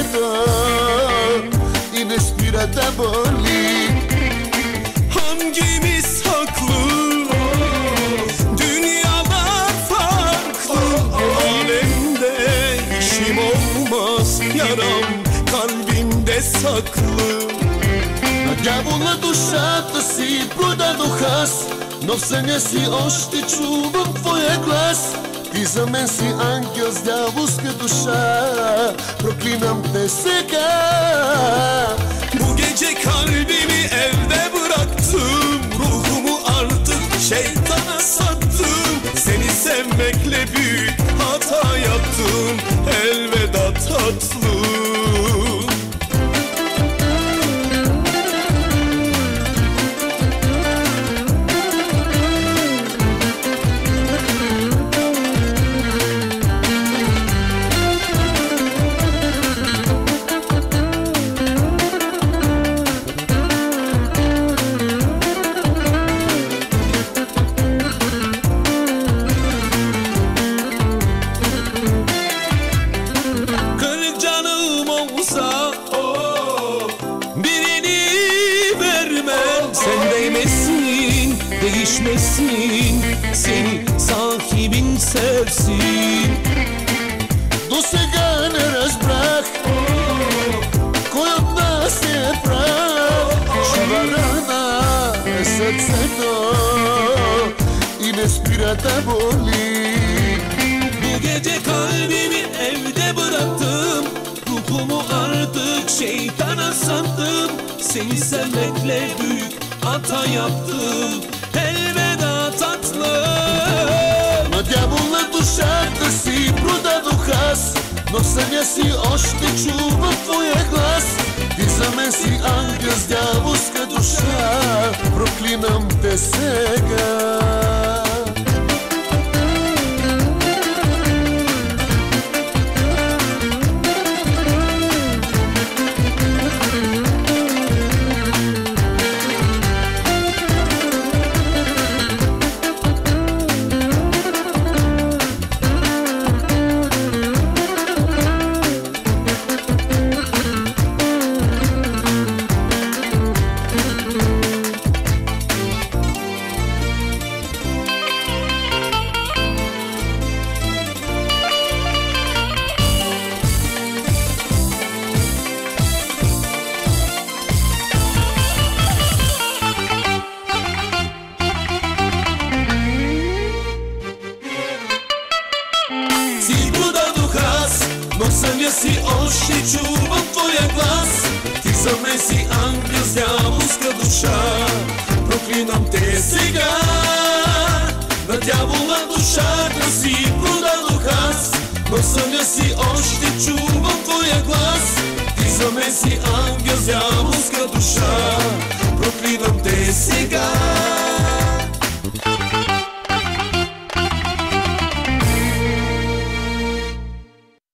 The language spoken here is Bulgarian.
сърцето и не спира да боли. Hangimiz haklı? Dünyalar farklı. Alemde işim olmaz, yaram kalbimde saklı. На дявола душата си продадох аз, но в съня си още чувам твоя глас. Ти за мен си ангел с дяволска душа, проклинам те сега. Bu gece kalbimi evde bıraktım, ruhumu artık şeytana sattım. Seni sevmekle büyük hata yaptım, elveda tatlım. Sen değmesin, değişmesin, seni sahibin sevsin. До сега не разбрах кой от нас е прав. Жива рана е сърцето и не спира да боли. Bu gece kalbimi evde bıraktım, ruhumu artık şeytana sattım. Seni sevmekle büyük hata yaptım, elveda tatlım. На дявола душата си продадох аз, но в съня си още чувам твоя глас. Ти за мен си ангел с дяволска душа, проклинам те сега. Но в съня си още чувам твоя глас. Ти за мен си ангел с дяволска душа, проклинам те сега. На дявола душата си продадох аз, но в съня си още чувам твоя глас. Ти за мен си ангел с дяволска душа, проклинам те сега.